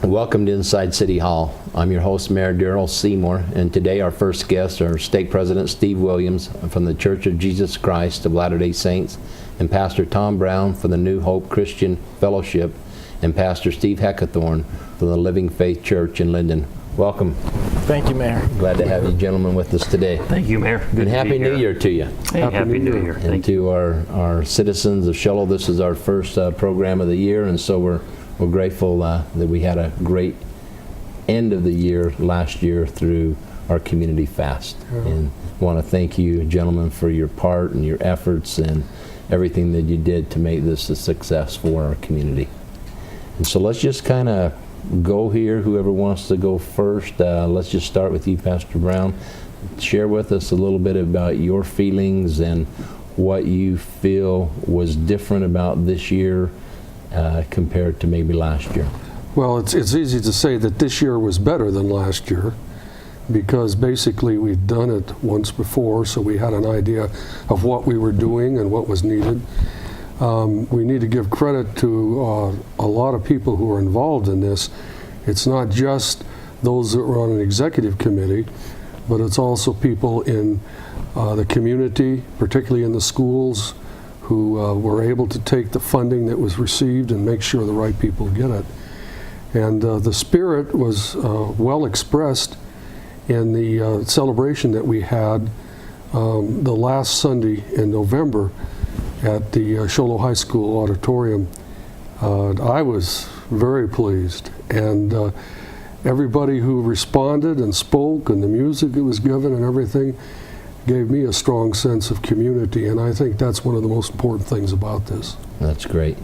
Welcome to Inside City Hall. I'm your host, Mayor Daryl Seymore, and today our first guests are Stake President Steve Williams from the Church of Jesus Christ of Latter-day Saints, and Pastor Tom Brown from the New Hope Christian Fellowship, and Pastor Steve Heckathorn from the Living Faith Church in Linden. Welcome. Thank you, Mayor. Glad to have you gentlemen with us today. Thank you, Mayor. Good and Happy New Year to you. Hey, Happy New Year. And to our citizens of Shiloh, this is our first program of the year, and so we're grateful that we had a great end of the year last year through our community fast. And want to thank you, gentlemen, for your part and your efforts and everything that you did to make this a success for our community. And so let's just kind of go here. Whoever wants to go first, let's just start with you, Pastor Brown. Share with us a little bit about your feelings and what you feel was different about this year compared to maybe last year. Well, it's easy to say that this year was better than last year because basically we'd done it once before, so we had an idea of what we were doing and what was needed. We need to give credit to a lot of people who are involved in this. It's not just those that were on an executive committee, but it's also people in the community, particularly in the schools, who were able to take the funding that was received and make sure the right people get it. And the spirit was well expressed in the celebration that we had the last Sunday in November at the Shiloh High School auditorium. I was very pleased, and everybody who responded and spoke and the music that was given and everything gave me a strong sense of community, and I think that's one of the most important things about this. That's great.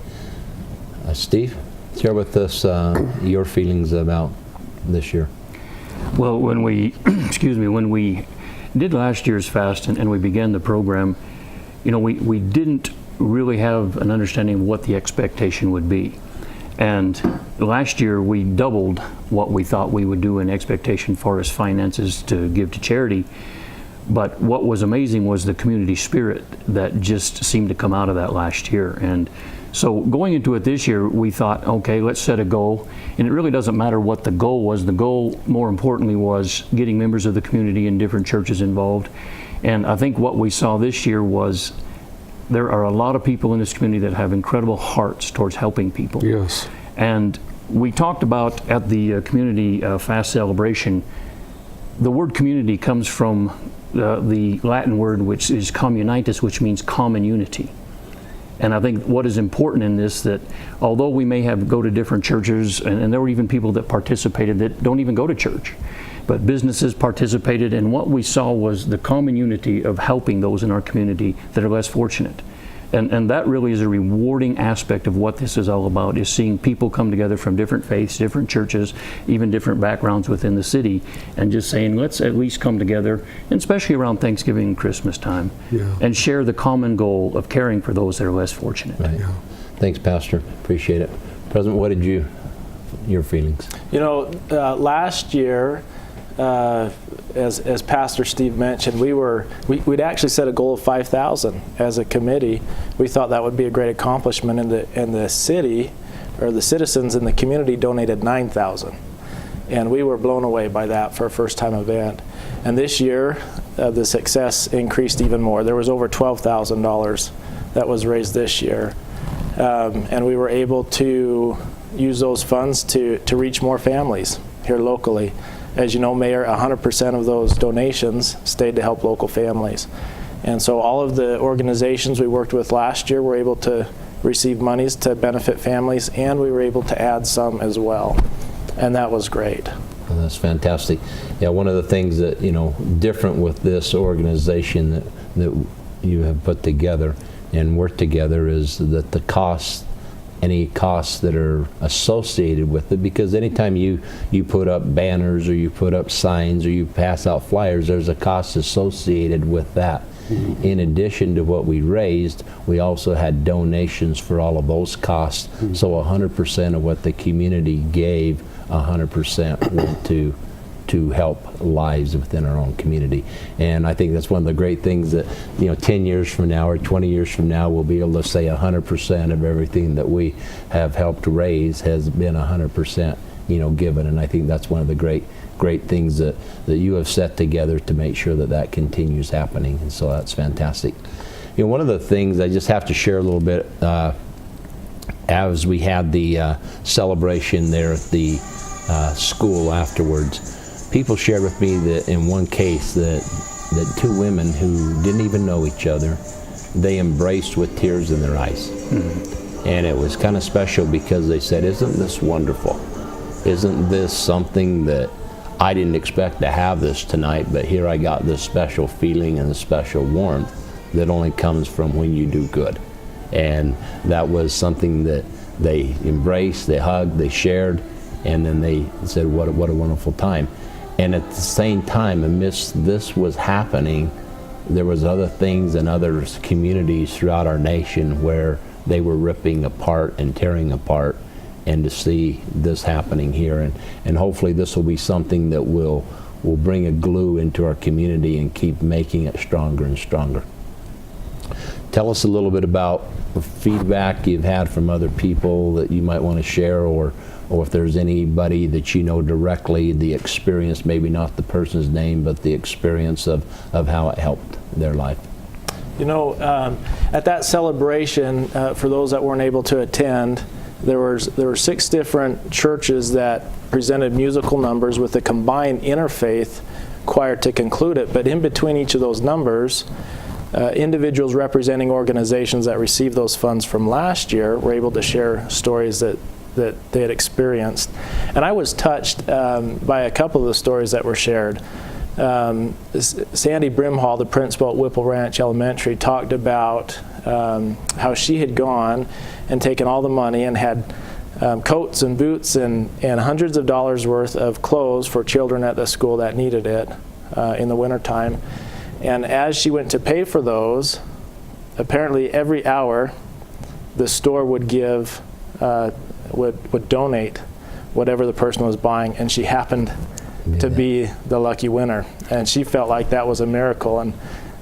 Steve, share with us your feelings about this year. Well, when we, when we did last year's fast and we began the program, you know, we didn't really have an understanding of what the expectation would be. And last year we doubled what we thought we would do in expectation for as finances to give to charity. But what was amazing was the community spirit that just seemed to come out of that last year. And so going into it this year, we thought, okay, let's set a goal. And it really doesn't matter what the goal was. The goal, more importantly, was getting members of the community and different churches involved. And I think what we saw this year was there are a lot of people in this community that have incredible hearts towards helping people. Yes. And we talked about at the community fast celebration, the word community comes from the Latin word, which is communitas, which means common unity. And I think what is important in this, that although we may have go to different churches, and there were even people that participated that don't even go to church, but businesses participated, and what we saw was the common unity of helping those in our community that are less fortunate. And that really is a rewarding aspect of what this is all about, is seeing people come together from different faiths, different churches, even different backgrounds within the city, and just saying, let's at least come together, and especially around Thanksgiving and Christmas time, and share the common goal of caring for those that are less fortunate. Right. Yeah. Thanks, Pastor. Appreciate it. President, what did your feelings? You know, last year, as Pastor Steve mentioned, we'd actually set a goal of 5,000 as a committee. We thought that would be a great accomplishment, and the city, or the citizens in the community, donated 9,000, and we were blown away by that for a first-time event. And this year, the success increased even more. There was over $12,000 that was raised this year, and we were able to use those funds to reach more families here locally. As you know, Mayor, 100% of those donations stayed to help local families. And so all of the organizations we worked with last year were able to receive monies to benefit families, and we were able to add some as well. And that was great. Well, that's fantastic. Yeah, one of the things that, you know, different with this organization that you have put together and worked together is that the costs, any costs that are associated with it, because anytime you put up banners or you put up signs or you pass out flyers, there's a cost associated with that. Mm-hmm. In addition to what we raised, we also had donations for all of those costs. Mm-hmm. So 100% of what the community gave, 100% went to help lives within our own community. And I think that's one of the great things that, you know, 10 years from now or 20 years from now, we'll be able to say 100% of everything that we have helped raise has been 100% given. And I think that's one of the great things that you have set together to make sure that continues happening. And so that's fantastic. One of the things I just have to share a little bit, as we had the celebration there at the school afterwards, people shared with me that in one case that two women who didn't even know each other, they embraced with tears in their eyes. Mm-hmm. And it was kind of special because they said, "Isn't this wonderful? Isn't this something that I didn't expect to have this tonight, but here I got this special feeling and this special warmth that only comes from when you do good." And that was something that they embraced, they hugged, they shared, and then they said, what a wonderful time. And at the same time, amidst this was happening, there was other things in other communities throughout our nation where they were ripping apart and tearing apart, and to see this happening here, and hopefully this will be something that will bring a glue into our community and keep making it stronger and stronger. Tell us a little bit about the feedback you've had from other people that you might want to share, or if there's anybody that you know directly, the experience, maybe not the person's name, but the experience of how it helped their life. At that celebration, for those that weren't able to attend, there were 6 different churches that presented musical numbers with a combined interfaith choir to conclude it. But in between each of those numbers, individuals representing organizations that received those funds from last year were able to share stories that they had experienced. And I was touched by a couple of the stories that were shared. Sandy Brimhall, the principal at Whipple Ranch Elementary, talked about how she had gone and taken all the money and had coats and boots and hundreds of dollars worth of clothes for children at the school that needed it in the wintertime. And as she went to pay for those, apparently every hour the store would give, would donate whatever the person was buying, and she happened to be the lucky winner. And she felt like that was a miracle, and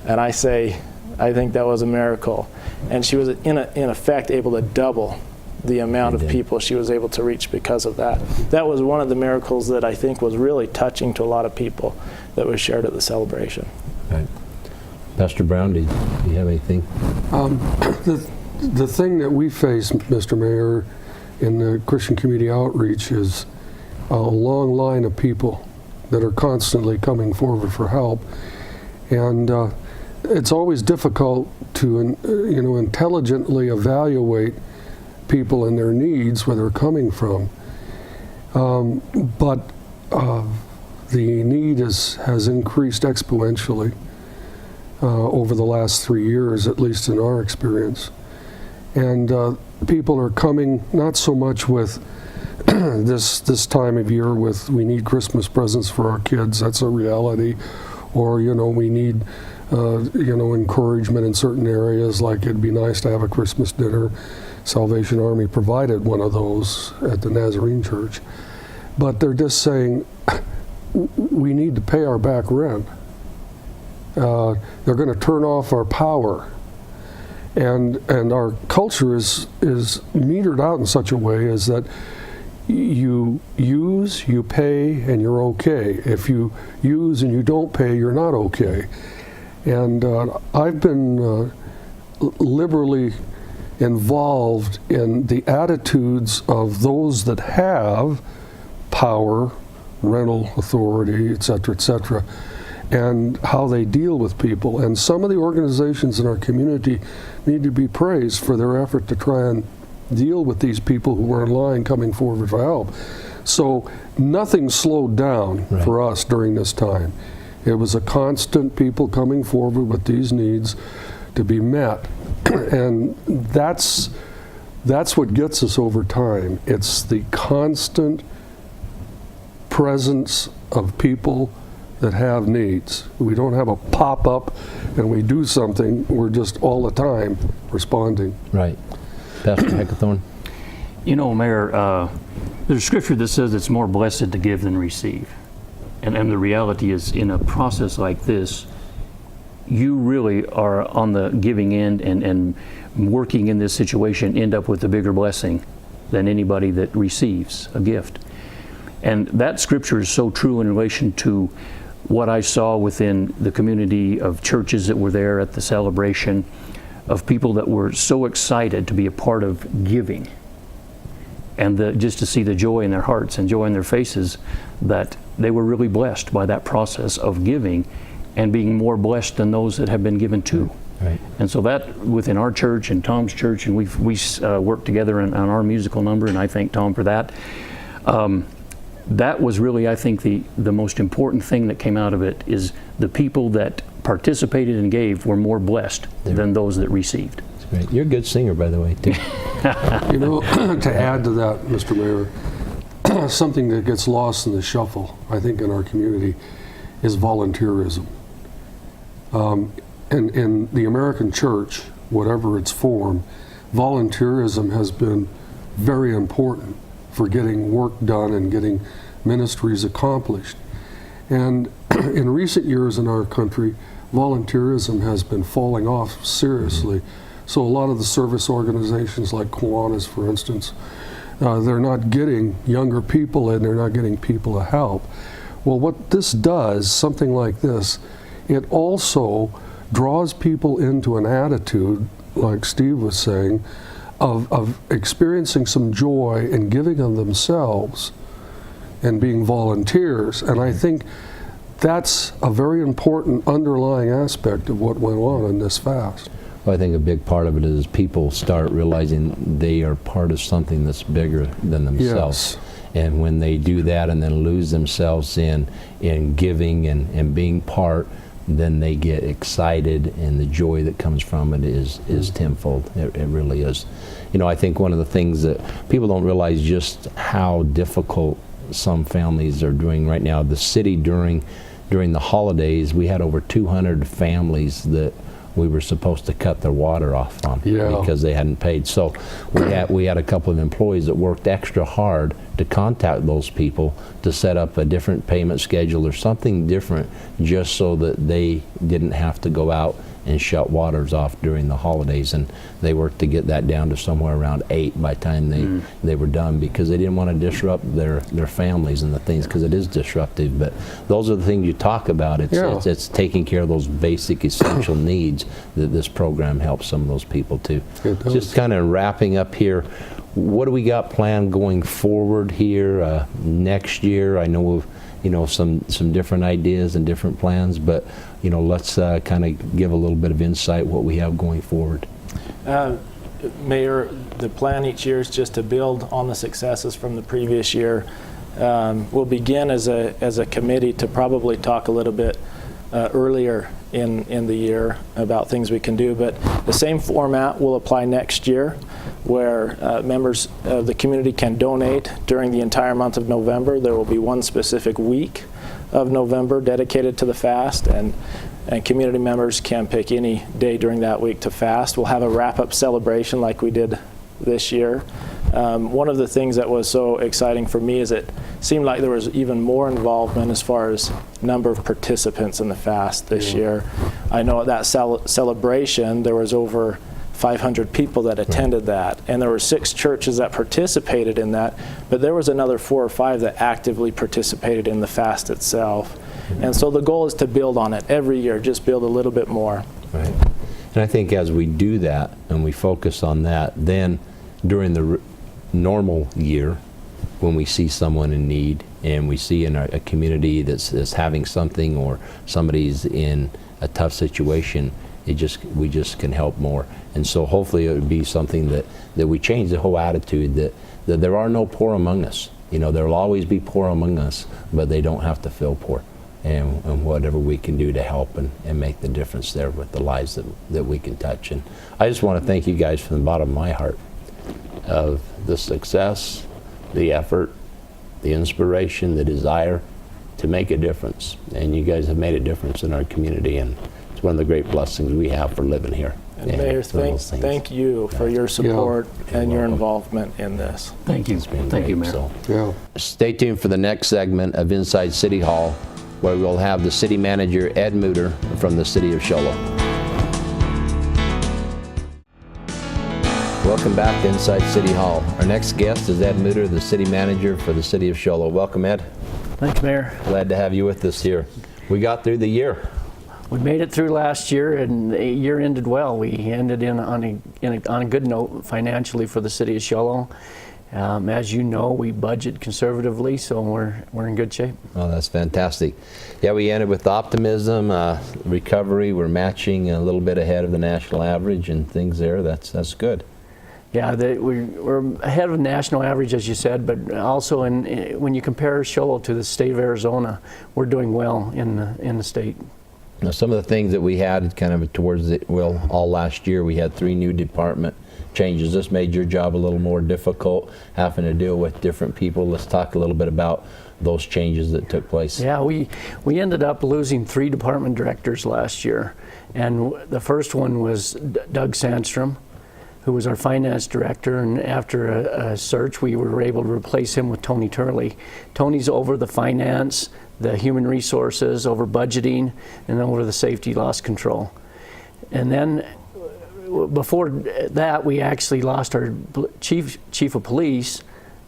I think that was a miracle. And she was in effect able to double the amount of people she was able to reach because of that. That was one of the miracles that I think was really touching to a lot of people that was shared at the celebration. Right. Pastor Brown, do you have anything? The thing that we face, Mr. Mayor, in the Christian Community Outreach is a long line of people that are constantly coming forward for help. And it's always difficult to intelligently evaluate people and their needs, where they're coming from. But the need has increased exponentially over the last 3 years, at least in our experience. And people are coming not so much with this time of year with, we need Christmas presents for our kids, that's a reality, or we need encouragement in certain areas, like it'd be nice to have a Christmas dinner. Salvation Army provided one of those at the Nazarene Church. But they're just saying, we need to pay our back rent. They're going to turn off our power. And our culture is metered out in such a way as that you use, you pay, and you're okay. If you use and you don't pay, you're not okay. And I've been liberally involved in the attitudes of those that have power, rental authority, et cetera, and how they deal with people. And some of the organizations in our community need to be praised for their effort to try and deal with these people who are in line coming forward for help. So nothing slowed down for us during this time. It was a constant people coming forward with these needs to be met. And that's what gets us over time. It's the constant presence of people that have needs. We don't have a pop-up and we do something. We're just all the time responding. Right. Pastor Heckathorn? Mayor, there's a scripture that says it's more blessed to give than receive. And the reality is, in a process like this, you really are on the giving end, and working in this situation end up with a bigger blessing than anybody that receives a gift. And that scripture is so true in relation to what I saw within the community of churches that were there at the celebration, of people that were so excited to be a part of giving, and just to see the joy in their hearts and joy in their faces, that they were really blessed by that process of giving and being more blessed than those that have been given to. Right. And so that within our church and Tom's church, and we worked together on our musical number, and I thank Tom for that. That was really, I think, the most important thing that came out of it is the people that participated and gave were more blessed than those that received. That's great. You're a good singer, by the way, too. You know, to add to that, Mr. Mayor, something that gets lost in the shuffle, I think, in our community is volunteerism. In the American church, whatever its form, volunteerism has been very important for getting work done and getting ministries accomplished. And in recent years in our country, volunteerism has been falling off seriously. So a lot of the service organizations like Kiwanis, for instance, they're not getting younger people in, they're not getting people to help. Well, what this does, something like this, it also draws people into an attitude, like Steve was saying, of experiencing some joy and giving of themselves and being volunteers. And I think that's a very important underlying aspect of what went on in this fast. Well, I think a big part of it is people start realizing they are part of something that's bigger than themselves. Yes. And when they do that and then lose themselves in giving and being part, then they get excited, and the joy that comes from it is tenfold. It really is. You know, I think one of the things that people don't realize just how difficult some families are doing right now. The city during the holidays, we had over 200 families that we were supposed to cut their water off on because they hadn't paid. So we had a couple of employees that worked extra hard to contact those people to set up a different payment schedule or something different, just so that they didn't have to go out and shut waters off during the holidays. And they worked to get that down to somewhere around 8 by the time they were done, because they didn't want to disrupt their families and the things, because it is disruptive. But those are the things you talk about. It's taking care of those basic essential needs that this program helps some of those people too. Just kind of wrapping up here, what do we got planned going forward here next year? I know we've some different ideas and different plans, but let's kind of give a little bit of insight what we have going forward. Mayor, the plan each year is just to build on the successes from the previous year. We'll begin as a committee to probably talk a little bit earlier in the year about things we can do, but the same format will apply next year, where members of the community can donate during the entire month of November. There will be one specific week of November dedicated to the fast, and community members can pick any day during that week to fast. We'll have a wrap-up celebration like we did this year. One of the things that was so exciting for me is it seemed like there was even more involvement as far as number of participants in the fast this year. I know at that celebration there was over 500 people that attended that, and there were 6 churches that participated in that, but there was another 4 or 5 that actively participated in the fast itself. And so the goal is to build on it every year, just build a little bit more. Right. And I think as we do that and we focus on that, then during the normal year, when we see someone in need and we see in a community that's having something, or somebody's in a tough situation, we just can help more. And so hopefully it would be something that we change the whole attitude that there are no poor among us. There will always be poor among us, but they don't have to feel poor. And whatever we can do to help and make the difference there with the lives that we can touch. And I just want to thank you guys from the bottom of my heart of the success, the effort, the inspiration, the desire to make a difference. And you guys have made a difference in our community, and it's one of the great blessings we have for living here. And Mayor, thank you for your support and your involvement in this. Thank you. Thank you, Mayor. So, stay tuned for the next segment of Inside City Hall, where we'll have the city manager, Ed Muter, from the city of Shoalo. Welcome back to Inside City Hall. Our next guest is Ed Mutter, the city manager for the city of Show Low. Welcome, Ed. Thanks, Mayor. Glad to have you with us here. We got through the year. We made it through last year, and the year ended well. We ended on a good note financially for the city of Show Low. As you know, we budget conservatively, so we're in good shape. Oh, that's fantastic. Yeah, we ended with optimism, recovery. We're matching a little bit ahead of the national average and things there. That's good. Yeah, we're ahead of the national average, as you said, but also when you compare Show Low to the state of Arizona, we're doing well in the state. Now, some of the things that we had kind of towards all last year, we had 3 new department changes. This made your job a little more difficult, having to deal with different people. Let's talk a little bit about those changes that took place. Yeah, we ended up losing 3 department directors last year, and the first one was Doug Sandstrom, who was our finance director, and after a search, we were able to replace him with Tony Turley. Tony's over the finance, the human resources, over budgeting, and over the safety loss control. And then before that, we actually lost our chief of police,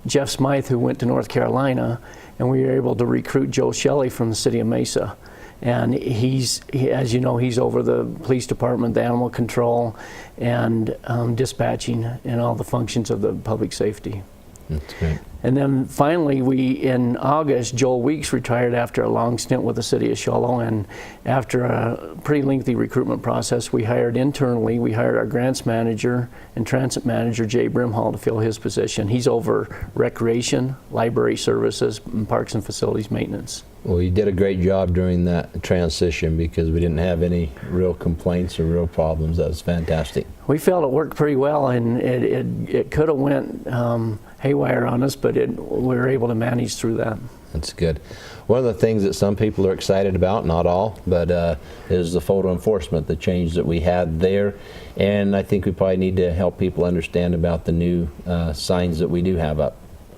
Jeff Smythe, who went to North Carolina, and we were able to recruit Joe Shelley from the city of Mesa. And as you know, he's over the police department, the animal control, and dispatching, and all the functions of the public safety. That's great. And then finally, in August, Joel Weeks retired after a long stint with the city of Show Low, and after a pretty lengthy recruitment process, we hired our grants manager and transit manager, Jay Brimhall, to fill his position. He's over recreation, library services, and parks and facilities maintenance. Well, you did a great job during that transition because we didn't have any real complaints or real problems. That was fantastic. We felt it worked pretty well, and it could have went haywire on us, but we were able to manage through that. That's good. One of the things that some people are excited about, not all, but is the photo enforcement, the change that we had there. And I think we probably need to help people understand about the new signs that we do have up.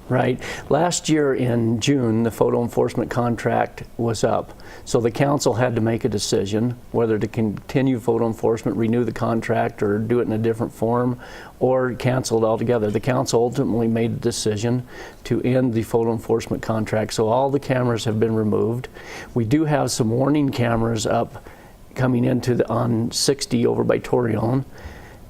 Right. Last year in June, the photo enforcement contract was up. So the council had to make a decision whether to continue photo enforcement, renew the contract, or do it in a different form, or cancel it altogether. The council ultimately made a decision to end the photo enforcement contract. So all the cameras have been removed. We do have some warning cameras up coming on 60 over by Torreon.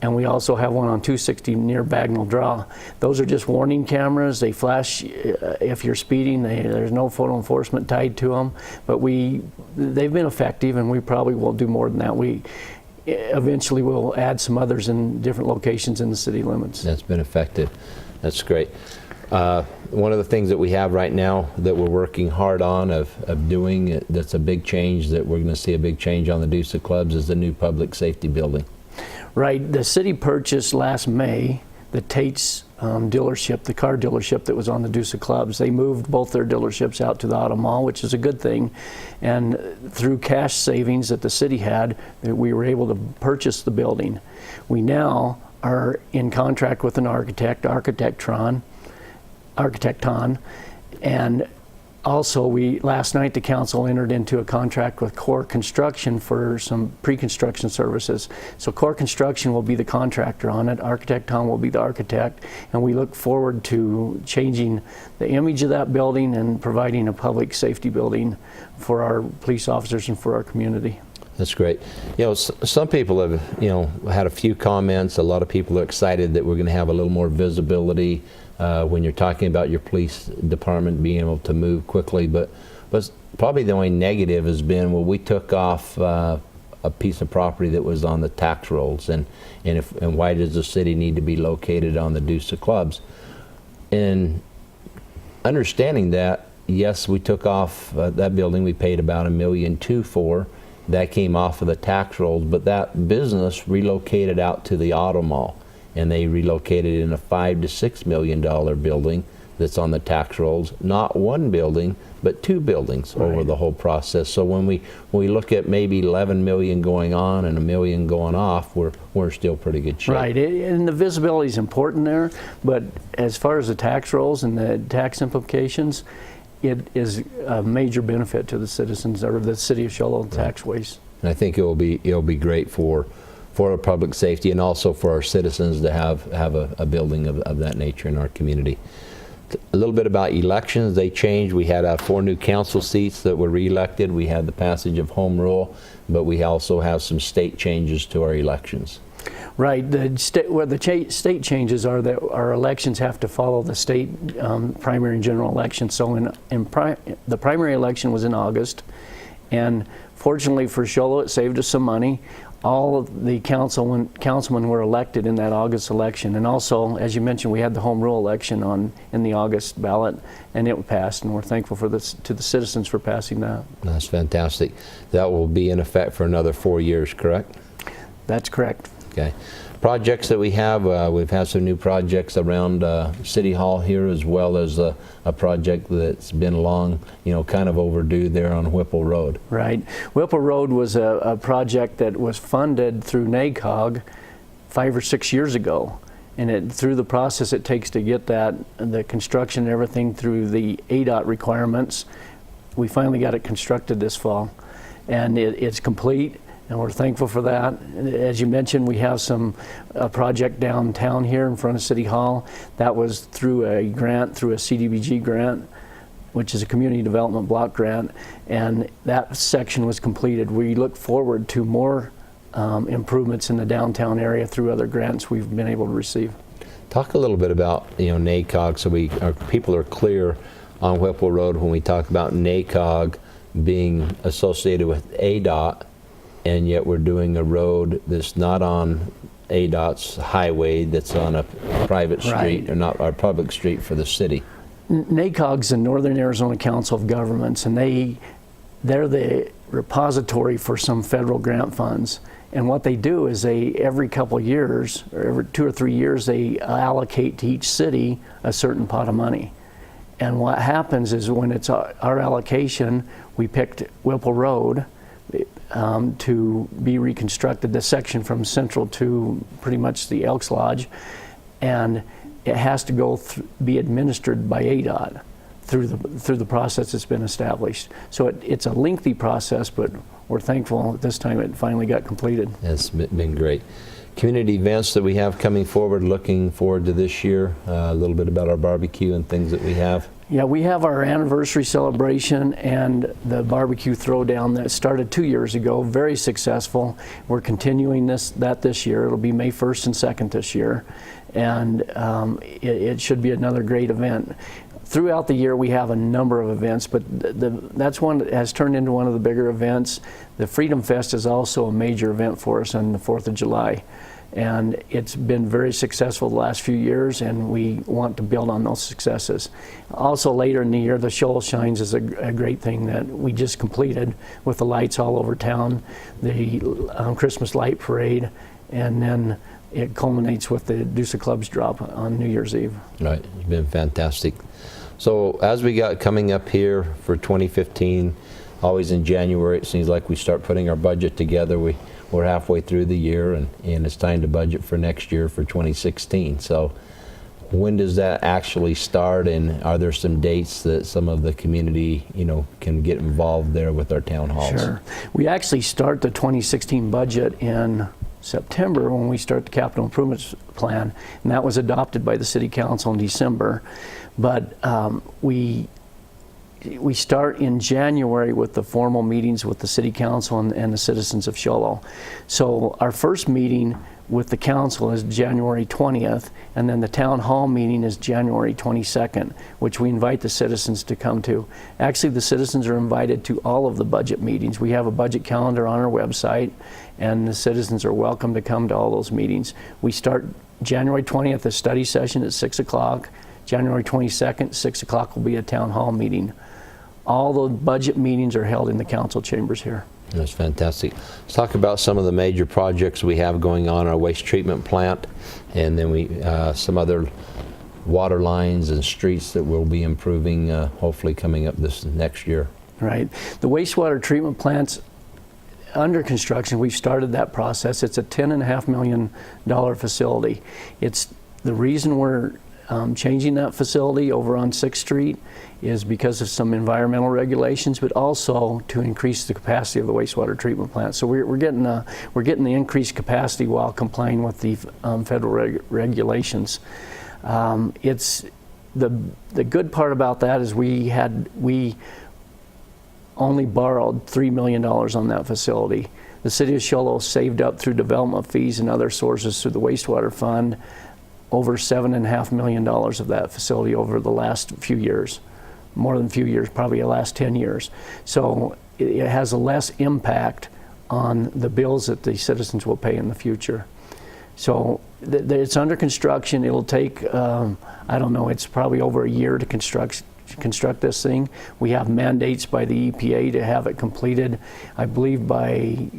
And we also have one on 260 near Bagnell Draw. Those are just warning cameras. They flash if you're speeding. There's no photo enforcement tied to them. But they've been effective, and we probably will do more than that. We eventually will add some others in different locations in the city limits. That's been effective. That's great. One of the things that we have right now that we're working hard on of doing, that's a big change, that we're going to see a big change on the Deuce Clubs, is the new public safety building. Right. The city purchased last May the Tate's dealership, the car dealership that was on the Deuce Clubs. They moved both their dealerships out to the Auto Mall, which is a good thing. And through cash savings that the city had, we were able to purchase the building. We now are in contract with an architect, Architecton, and also, last night the council entered into a contract with Core Construction for some pre-construction services. So Core Construction will be the contractor on it, Architecton will be the architect, and we look forward to changing the image of that building and providing a public safety building for our police officers and for our community. That's great. You know, some people have, had a few comments. A lot of people are excited that we're going to have a little more visibility when you're talking about your police department being able to move quickly. But probably the only negative has been, well, we took off a piece of property that was on the tax rolls, and why does the city need to be located on the Deuce Clubs? And understanding that, yes, we took off that building. We paid about $1.2 million for. That came off of the tax rolls, but that business relocated out to the Auto Mall, and they relocated in a $5 to $6 million building that's on the tax rolls. Not one building, but 2 buildings over the whole process. So when we look at maybe 11 million going on and $1 million going off, we're still pretty good shape. Right, and the visibility is important there, but as far as the tax rolls and the tax implications, it is a major benefit to the citizens or the city of Show Low taxways. And I think it'll be great for for public safety and also for our citizens to have a building of that nature in our community. A little bit about elections. They changed. We had 4 new council seats that were re-elected. We had the passage of home rule, but we also have some state changes to our elections. Right. Where the state changes are that our elections have to follow the state primary and general election. So the primary election was in August, and fortunately for Shoalo, it saved us some money. All of the councilmen were elected in that August election, and also, as you mentioned, we had the home rule election in the August ballot, and it passed. And we're thankful to the citizens for passing that. That's fantastic. That will be in effect for another 4 years, correct? That's correct. Okay. Projects that we have, we've had some new projects around City Hall here, as well as a project that's been long, kind of overdue there on Whipple Road. Right. Whipple Road was a project that was funded through NACOG 5 or 6 years ago. And through the process it takes to get the construction and everything through the ADOT requirements, we finally got it constructed this fall. And it's complete. And we're thankful for that. As you mentioned, we have a project downtown here in front of City Hall. That was through a CDBG grant, which is a community development block grant, and that section was completed. We look forward to more improvements in the downtown area through other grants we've been able to receive. Talk a little bit about NACOG, so our people are clear on Whipple Road when we talk about NACOG being associated with ADOT. And yet we're doing a road that's not on ADOT's highway, that's on a private street, Right. or not our public street for the city. NACOG's the Northern Arizona Council of Governments, and they're the repository for some federal grant funds. And what they do is every couple of years, or every 2 or 3 years, they allocate to each city a certain pot of money. And what happens is when it's our allocation, we picked Whipple Road, to be reconstructed, the section from Central to pretty much the Elks Lodge, and it has to be administered by ADOT through the process that's been established. So it's a lengthy process, but we're thankful at this time it finally got completed. It's been great. Community events that we have coming forward, looking forward to this year, a little bit about our barbecue and things that we have. Yeah, we have our anniversary celebration and the barbecue throwdown that started 2 years ago, very successful. We're continuing that this year. It'll be May 1st and 2nd this year, and it should be another great event. Throughout the year we have a number of events, but that's one that has turned into one of the bigger events. The Freedom Fest is also a major event for us on the 4th of July. And it's been very successful the last few years, and we want to build on those successes. Also later in the year, the Shoal Shines is a great thing that we just completed with the lights all over town, the Christmas light parade, and then it culminates with the Deuce of Clubs drop on New Year's Eve. Right, it's been fantastic. So as we got coming up here for 2015, always in January, it seems like we start putting our budget together. We're halfway through the year, and it's time to budget for next year for 2016. So when does that actually start, and are there some dates that some of the community can get involved there with our town halls? Sure. We actually start the 2016 budget in September when we start the capital improvements plan, and that was adopted by the City Council in December. But we start in January with the formal meetings with the City Council and the citizens of Shoalo. So our first meeting with the council is January 20th, and then the town hall meeting is January 22nd, which we invite the citizens to come to. Actually, the citizens are invited to all of the budget meetings. We have a budget calendar on our website, and the citizens are welcome to come to all those meetings. We start January 20th, a study session at 6 o'clock. January 22nd, 6 o'clock will be a town hall meeting. All the budget meetings are held in the council chambers here. That's fantastic. Let's talk about some of the major projects we have going on, our waste treatment plant, and then some other water lines and streets that we'll be improving, hopefully coming up this next year. Right. The wastewater treatment plant's under construction. We've started that process. It's a $10.5 million facility. It's the reason we're changing that facility over on 6th Street is because of some environmental regulations, but also to increase the capacity of the wastewater treatment plant. So we're getting the increased capacity while complying with the federal regulations. It's the good part about that is we only borrowed $3 million on that facility. The city of Shoalo saved up through development fees and other sources through the wastewater fund over $7.5 million of that facility over the last few years. More than a few years, probably the last 10 years. So it has a less impact on the bills that the citizens will pay in the future. So it's under construction. It'll take, I don't know, it's probably over a year to construct this thing. We have mandates by the EPA to have it completed, I believe by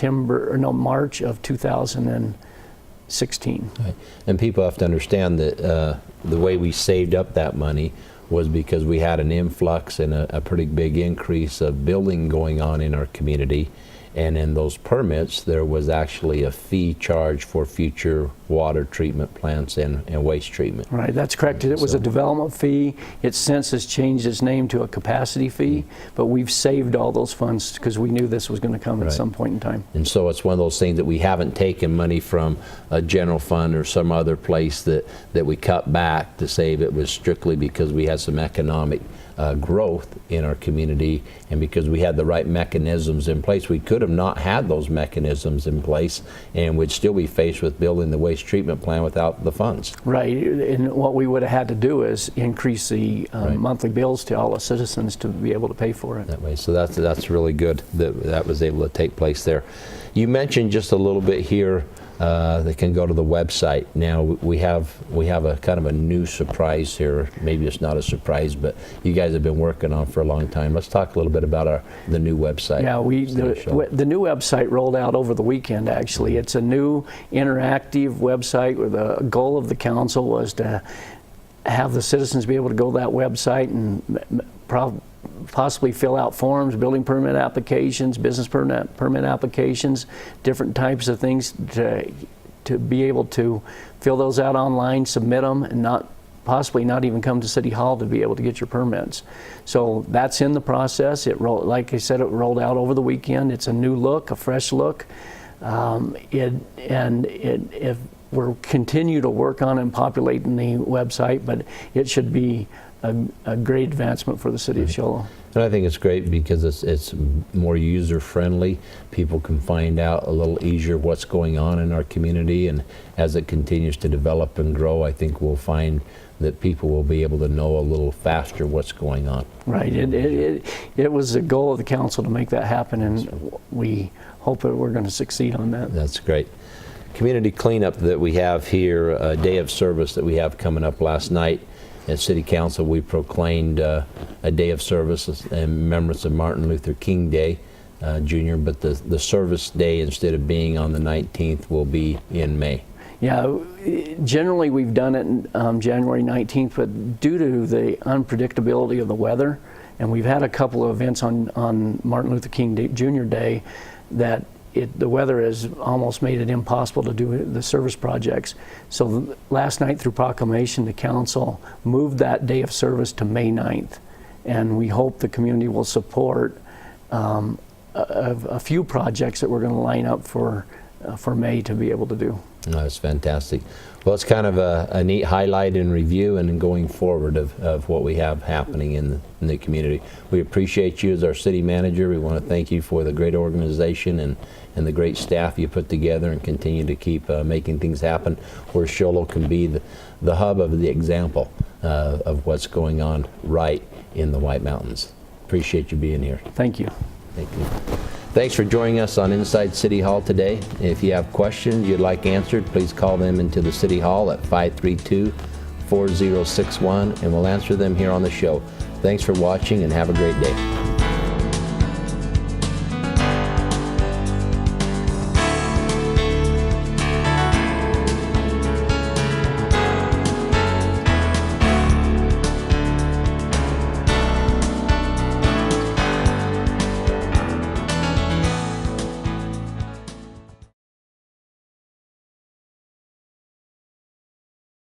March of 2016. Right. And people have to understand that the way we saved up that money was because we had an influx and a pretty big increase of building going on in our community. And in those permits, there was actually a fee charged for future water treatment plants and waste treatment. Right, that's correct. It was a development fee. It since has changed its name to a capacity fee, but we've saved all those funds because we knew this was going to come at some point in time. And so it's one of those things that we haven't taken money from a general fund or some other place that we cut back to save. It was strictly because we had some economic growth in our community, and because we had the right mechanisms in place. We could have not had those mechanisms in place and would still be faced with building the waste treatment plant without the funds. Right, and what we would have had to do is increase the monthly bills to all the citizens to be able to pay for it. That way, so that's really good that was able to take place there. You mentioned just a little bit here they can go to the website. Now we have a kind of a new surprise here. Maybe it's not a surprise, but you guys have been working on for a long time. Let's talk a little bit about the new website. Yeah, the new website rolled out over the weekend. Actually, it's a new interactive website where the goal of the council was to have the citizens be able to go to that website and possibly fill out forms, building permit applications, business permit applications, different types of things to be able to fill those out online, submit them, and possibly not even come to City Hall to be able to get your permits. So that's in the process. Like I said, it rolled out over the weekend. It's a new look, a fresh look. If we'll continue to work on and populating the website, but it should be a great advancement for the city of Shoalo. And I think it's great because it's more user-friendly. People can find out a little easier what's going on in our community, and as it continues to develop and grow, I think we'll find that people will be able to know a little faster what's going on. Right. It was the goal of the council to make that happen, and we hope that we're going to succeed on that. That's great. Community cleanup that we have here, a day of service that we have coming up last night. At City Council, we proclaimed a day of service in remembrance of Martin Luther King Day Jr., but the service day, instead of being on the 19th, will be in May. Yeah, generally we've done it on January 19th, but due to the unpredictability of the weather, and we've had a couple of events on Martin Luther King Jr. Day that the weather has almost made it impossible to do the service projects. So last night, through proclamation, the council moved that day of service to May 9th. And we hope the community will support a few projects that we're going to line up for May to be able to do. That's fantastic. Well, it's kind of a neat highlight and review and going forward of what we have happening in the community. We appreciate you as our city manager. We want to thank you for the great organization and the great staff you put together, and continue to keep making things happen where Shoalo can be the hub of the example of what's going on right in the White Mountains. Appreciate you being here. Thank you. Thank you. Thanks for joining us on Inside City Hall today. If you have questions you'd like answered, please call them into the City Hall at 532-4061, and we'll answer them here on the show. Thanks for watching, and have a great day.